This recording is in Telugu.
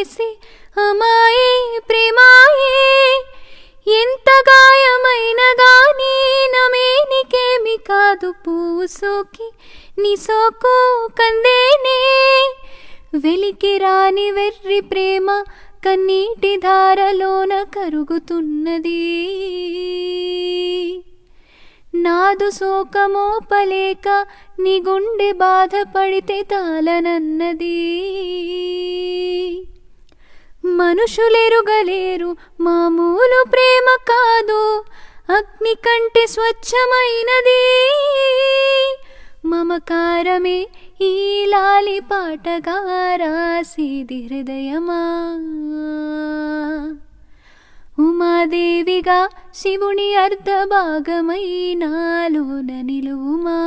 చేసి అమాయే ప్రేమాయే ఎంత గాయమైన గానీ నమేనికేమి కాదు పువ్వు సోకి నీ సోకు కందేనే వెలికి రాని వెర్రి ప్రేమ కన్నీటి ధారలోన కరుగుతున్నది నాదు శోకమోపలేక నీ గుండె బాధపడితే తాళనన్నది మనుషులెరుగలేరు మామూలు ప్రేమ కాదు అగ్ని కంటే స్వచ్ఛమైనది మమకారమే ఈ లాలి పాటగా రాసేది హృదయమా ఉమాదేవిగా శివుని అర్ధభాగమై నాలోన నిలువుమా.